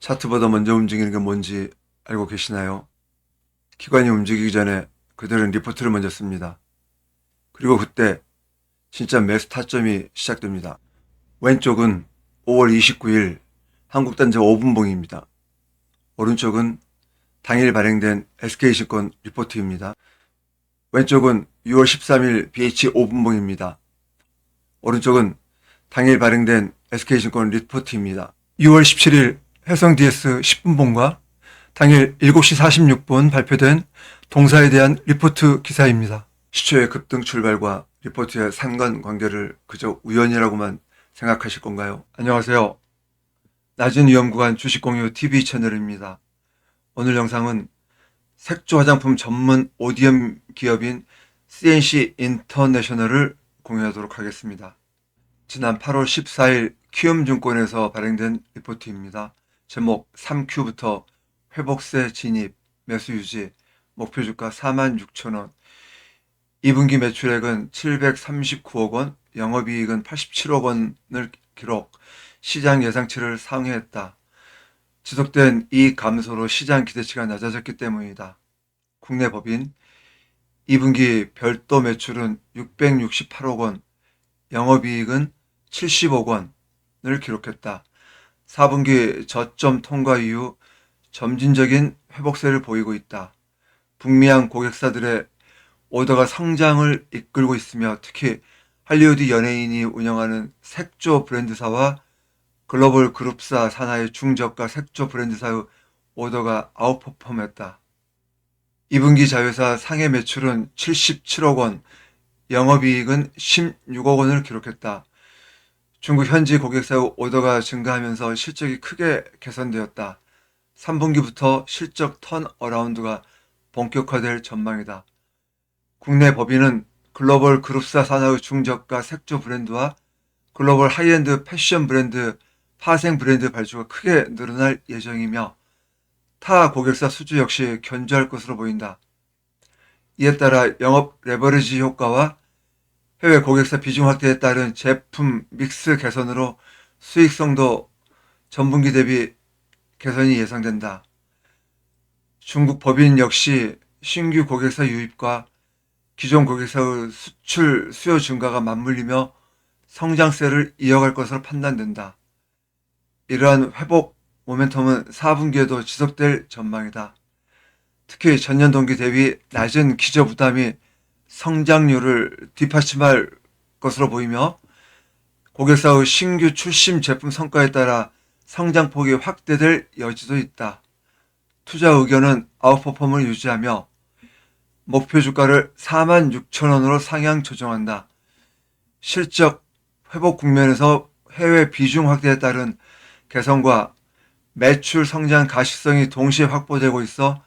차트보다 먼저 움직이는 게 뭔지 알고 계시나요? 기관이 움직이기 전에 그들은 리포트를 먼저 씁니다. 그리고 그때 진짜 매수 타점이 시작됩니다. 왼쪽은 5월 29일 한국단지 5분봉입니다. 오른쪽은 당일 발행된 SK증권 리포트입니다. 왼쪽은 6월 13일 BH 5분봉입니다. 오른쪽은 당일 발행된 SK증권 리포트입니다. 6월 17일 해성 DS 10분봉과 당일 7시 46분 발표된 동사에 대한 리포트 기사입니다. 시초의 급등 출발과 리포트의 상관관계를 그저 우연이라고만 생각하실 건가요? 안녕하세요. 낮은 위험구간 주식공유 TV 채널입니다. 오늘 영상은 색조 화장품 전문 ODM 기업인 CNC 인터내셔널을 공유하도록 하겠습니다. 지난 8월 14일 키움증권에서 발행된 리포트입니다. 제목 3Q부터 회복세 진입, 매수 유지, 목표 주가 46,000원, 2분기 매출액은 739억 원, 영업이익은 87억 원을 기록, 시장 예상치를 상회했다. 지속된 이익 감소로 시장 기대치가 낮아졌기 때문이다. 국내 법인 2분기 별도 매출은 668억 원, 영업이익은 70억 원을 기록했다. 4분기 저점 통과 이후 점진적인 회복세를 보이고 있다. 북미향 고객사들의 오더가 성장을 이끌고 있으며 특히 할리우드 연예인이 운영하는 색조 브랜드사와 글로벌 그룹사 산하의 중저가 색조 브랜드사의 오더가 아웃퍼폼했다. 2분기 자회사 상해 매출은 77억 원, 영업이익은 16억 원을 기록했다. 중국 현지 고객사의 오더가 증가하면서 실적이 크게 개선되었다. 3분기부터 실적 턴어라운드가 본격화될 전망이다. 국내 법인은 글로벌 그룹사 산하의 중저가 색조 브랜드와 글로벌 하이엔드 패션 브랜드, 파생 브랜드 발주가 크게 늘어날 예정이며 타 고객사 수주 역시 견조할 것으로 보인다. 이에 따라 영업 레버리지 효과와 해외 고객사 비중 확대에 따른 제품 믹스 개선으로 수익성도 전분기 대비 개선이 예상된다. 중국 법인 역시 신규 고객사 유입과 기존 고객사의 수출 수요 증가가 맞물리며 성장세를 이어갈 것으로 판단된다. 이러한 회복 모멘텀은 4분기에도 지속될 전망이다. 특히 전년 동기 대비 낮은 기저 부담이 성장률을 뒷받침할 것으로 보이며 고객사의 신규 출심 제품 성과에 따라 성장폭이 확대될 여지도 있다. 투자 의견은 아웃퍼폼을 유지하며 목표 주가를 46,000원으로 상향 조정한다. 실적 회복 국면에서 해외 비중 확대에 따른 개선과 매출 성장 가시성이 동시에 확보되고 있어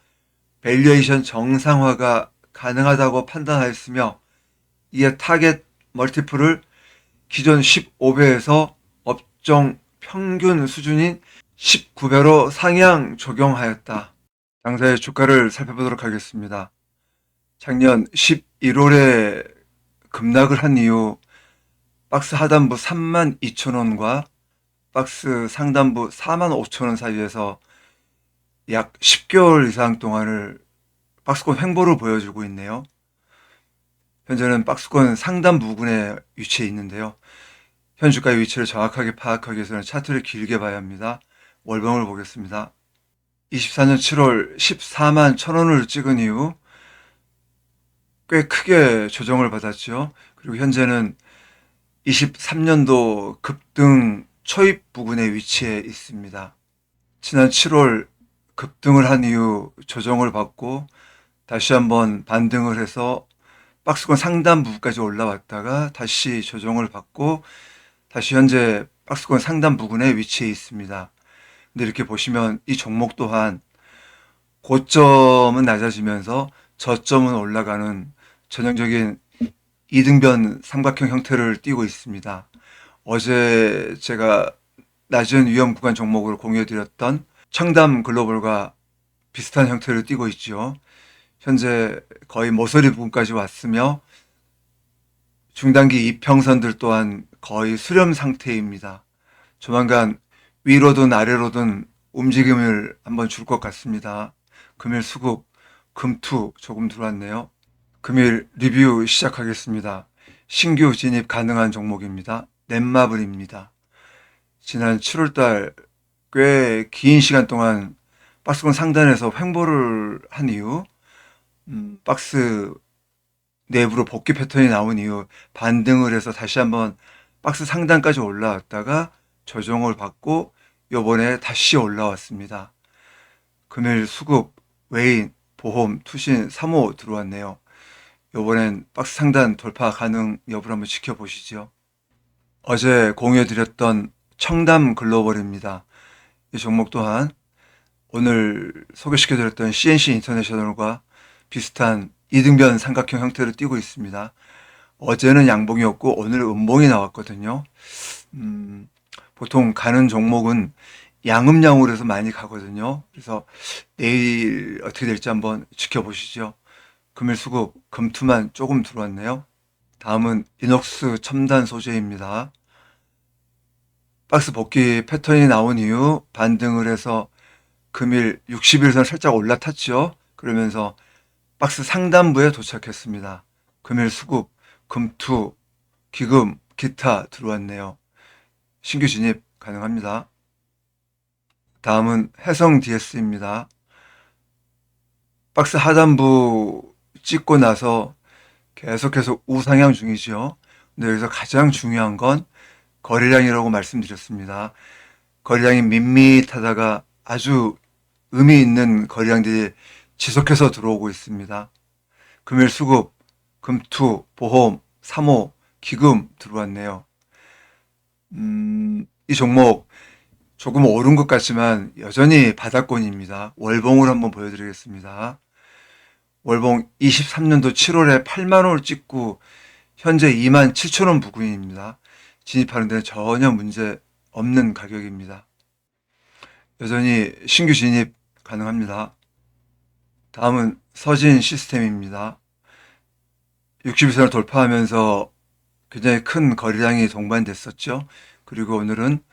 밸류에이션 정상화가 가능하다고 판단하였으며 이에 타겟 멀티플을 기존 15배에서 업종 평균 수준인 19배로 상향 적용하였다. 당사의 주가를 살펴보도록 하겠습니다. 작년 11월에 급락을 한 이후 박스 하단부 32,000원과 박스 상단부 45,000원 사이에서 약 10개월 이상 동안을 박스권 횡보를 보여주고 있네요. 현재는 박스권 상단 부근에 위치해 있는데요. 현 주가의 위치를 정확하게 파악하기 위해서는 차트를 길게 봐야 합니다. 월봉을 보겠습니다. 24년 7월 14만 1,000원을 찍은 이후 꽤 크게 조정을 받았죠. 그리고 현재는 23년도 급등 초입 부근에 위치해 있습니다. 지난 7월 급등을 한 이후 조정을 받고 다시 한번 반등을 해서 박스권 상단 부분까지 올라왔다가 다시 조정을 받고 다시 현재 박스권 상단 부근에 위치해 있습니다. 근데 이렇게 보시면 이 종목 또한 고점은 낮아지면서 저점은 올라가는 전형적인 이등변 삼각형 형태를 띠고 있습니다. 어제 제가 낮은 위험 구간 종목으로 공유해드렸던 청담 글로벌과 비슷한 형태를 띠고 있죠. 현재 거의 모서리 부분까지 왔으며 중단기 이평선들 또한 거의 수렴 상태입니다. 조만간 위로든 아래로든 움직임을 한번 줄 것 같습니다. 금일 수급, 금투 조금 들어왔네요. 금일 리뷰 시작하겠습니다. 신규 진입 가능한 종목입니다. 넷마블입니다. 지난 7월달 꽤 긴 시간 동안 박스권 상단에서 횡보를 한 이후 박스 내부로 복귀 패턴이 나온 이후 반등을 해서 다시 한번 박스 상단까지 올라왔다가 조정을 받고 요번에 다시 올라왔습니다. 금일 수급, 외인, 보험, 투신 3호 들어왔네요. 요번엔 박스 상단 돌파 가능 여부를 한번 지켜보시죠. 어제 공유해드렸던 청담 글로벌입니다. 이 종목 또한 오늘 소개시켜드렸던 CNC 인터내셔널과 비슷한 이등변 삼각형 형태로 띄고 있습니다. 어제는 양봉이었고 오늘 음봉이 나왔거든요. 보통 가는 종목은 양음양으로 해서 많이 가거든요. 그래서 내일 어떻게 될지 한번 지켜보시죠. 금일 수급, 금투만 조금 들어왔네요. 다음은 이녹스 첨단 소재입니다. 박스 복귀 패턴이 나온 이후 반등을 해서 금일 60일선 살짝 올라탔죠. 그러면서 박스 상단부에 도착했습니다. 금일 수급, 금투, 기금, 기타 들어왔네요. 신규 진입 가능합니다. 다음은 해성 DS입니다. 박스 하단부 찍고 나서 계속해서 우상향 중이죠. 근데 여기서 가장 중요한 건 거래량이라고 말씀드렸습니다. 거래량이 밋밋하다가 아주 의미 있는 거래량들이 지속해서 들어오고 있습니다. 금일 수급, 금투, 보험, 3호, 기금 들어왔네요. 이 종목 조금 오른 것 같지만 여전히 바닥권입니다. 월봉을 한번 보여드리겠습니다. 월봉 23년도 7월에 8만 원을 찍고 현재 2만 7천 원 부근입니다. 진입하는 데는 전혀 문제 없는 가격입니다. 여전히 신규 진입 가능합니다. 다음은 서진 시스템입니다. 60일선을 돌파하면서 굉장히 큰 거래량이 동반됐었죠. 그리고 오늘은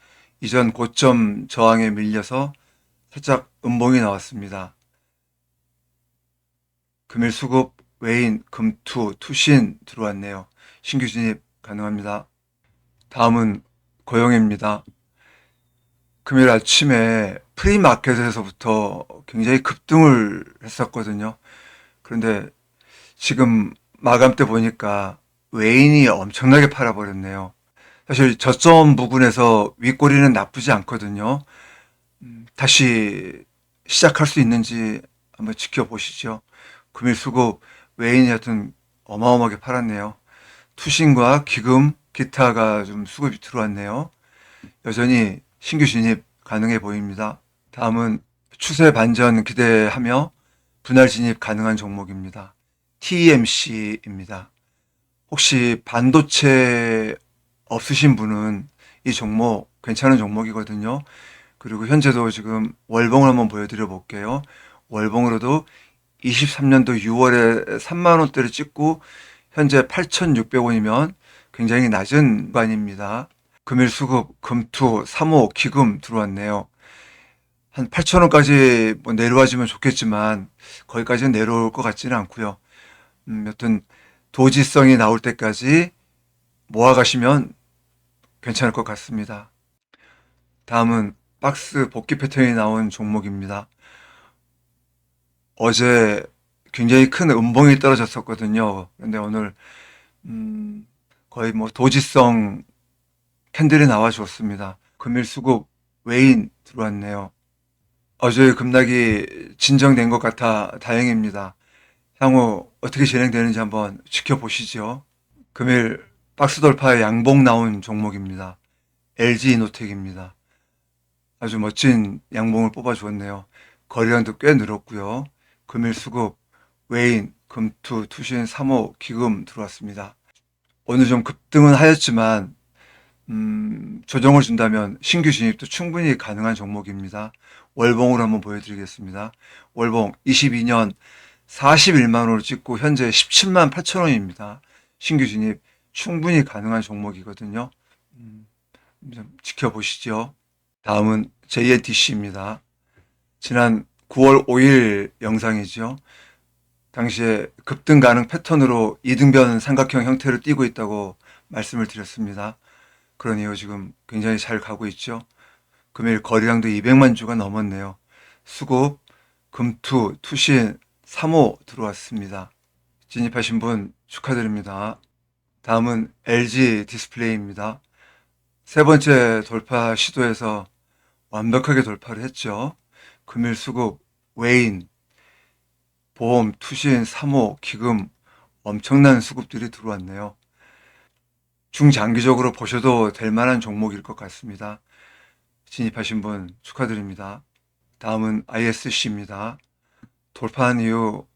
이전 고점 저항에 밀려서 살짝 음봉이 나왔습니다. 금일 수급, 외인, 금투, 투신 들어왔네요. 신규 진입 가능합니다. 다음은 고용입니다. 금요일 아침에 프리마켓에서부터 굉장히 급등을 했었거든요. 그런데 지금 마감 때 보니까 외인이 엄청나게 팔아버렸네요. 사실 저점 부근에서 윗꼬리는 나쁘지 않거든요. 다시 시작할 수 있는지 한번 지켜보시죠. 금일 수급, 외인이 하여튼 어마어마하게 팔았네요. 투신과 기금, 기타가 좀 수급이 들어왔네요. 여전히 신규 진입 가능해 보입니다. 다음은 추세 반전 기대하며 분할 진입 가능한 종목입니다. TMC입니다. 혹시 반도체 없으신 분은 이 종목 괜찮은 종목이거든요. 그리고 현재도 지금 월봉을 한번 보여드려 볼게요. 월봉으로도 23년도 6월에 3만 원대를 찍고 현재 8,600원이면 굉장히 낮은 구간입니다. 금일 수급, 금투, 3호, 기금 들어왔네요. 한 8,000원까지 뭐 내려와주면 좋겠지만 거기까지는 내려올 것 같지는 않고요. 여튼 도지성이 나올 때까지 모아가시면 괜찮을 것 같습니다. 다음은 박스 복귀 패턴이 나온 종목입니다. 어제 굉장히 큰 음봉이 떨어졌었거든요. 근데 오늘 거의 뭐 도지성 캔들이 나와줬습니다. 금일 수급, 외인 들어왔네요. 어제 급락이 진정된 것 같아 다행입니다. 향후 어떻게 진행되는지 한번 지켜보시죠. 금일 박스 돌파에 양봉 나온 종목입니다. LG이노텍입니다. 아주 멋진 양봉을 뽑아주었네요. 거래량도 꽤 늘었고요. 금일 수급, 외인, 금투, 투신, 3호, 기금 들어왔습니다. 오늘 좀 급등은 하였지만 조정을 준다면 신규 진입도 충분히 가능한 종목입니다. 월봉으로 한번 보여드리겠습니다. 월봉 22년 41만 원을 찍고 현재 17만 8천 원입니다. 신규 진입 충분히 가능한 종목이거든요. 좀 지켜보시죠. 다음은 JNTC입니다. 지난 9월 5일 영상이죠. 당시에 급등 가능 패턴으로 이등변 삼각형 형태로 띄고 있다고 말씀을 드렸습니다. 그런 이후 지금 굉장히 잘 가고 있죠. 금일 거래량도 200만 주가 넘었네요. 수급, 금투, 투신, 3호 들어왔습니다. 진입하신 분 축하드립니다. 다음은 LG 디스플레이입니다. 세 번째 돌파 시도에서 완벽하게 돌파를 했죠. 금일 수급, 외인, 보험, 투신, 3호, 기금 엄청난 수급들이 들어왔네요. 중장기적으로 보셔도 될 만한 종목일 것 같습니다. 진입하신 분 축하드립니다. 다음은 ISC입니다. 돌파한 이후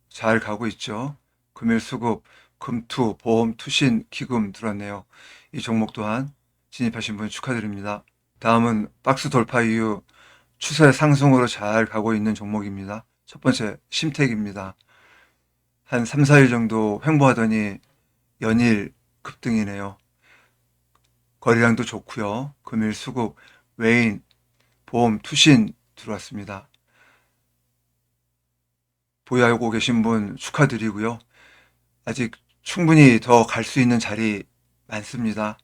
잘 가고 있죠. 금일 수급, 금투, 보험, 투신, 기금 들어왔네요. 이 종목 또한 진입하신 분 축하드립니다. 다음은 박스 돌파 이후 추세 상승으로 잘 가고 있는 종목입니다. 첫 번째 심택입니다. 한 3, 4일 정도 횡보하더니 연일 급등이네요. 거래량도 좋고요. 금일 수급, 외인, 보험, 투신 들어왔습니다. 보유하고 계신 분 축하드리고요. 아직 충분히 더 갈 수 있는 자리 많습니다.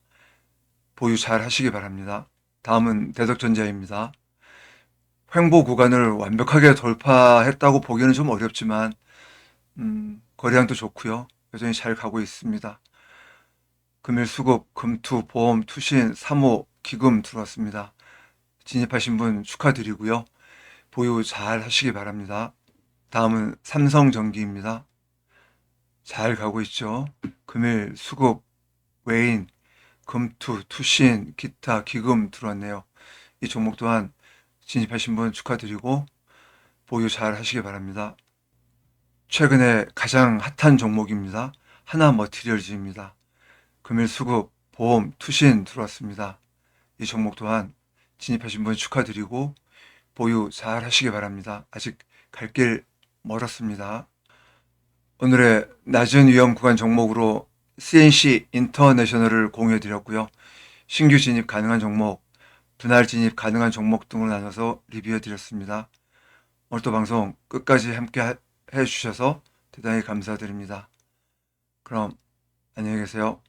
보유 잘 하시기 바랍니다. 다음은 대덕전자입니다. 횡보 구간을 완벽하게 돌파했다고 보기는 좀 어렵지만 거래량도 좋고요. 여전히 잘 가고 있습니다. 금일 수급, 금투, 보험, 투신, 3호, 기금 들어왔습니다. 진입하신 분 축하드리고요. 보유 잘 하시기 바랍니다. 다음은 삼성전기입니다. 잘 가고 있죠. 금일 수급, 외인, 금투, 투신, 기타, 기금 들어왔네요. 이 종목 또한 진입하신 분 축하드리고 보유 잘 하시기 바랍니다. 최근에 가장 핫한 종목입니다. 하나머티리얼즈입니다. 금일 수급, 보험, 투신 들어왔습니다. 이 종목 또한 진입하신 분 축하드리고 보유 잘 하시기 바랍니다. 아직 갈 길 멀었습니다. 오늘의 낮은 위험 구간 종목으로 CNC 인터내셔널을 공유해 드렸고요. 신규 진입 가능한 종목, 분할 진입 가능한 종목 등으로 나눠서 리뷰해 드렸습니다. 오늘도 방송 끝까지 함께 해 주셔서 대단히 감사드립니다. 그럼 안녕히 계세요.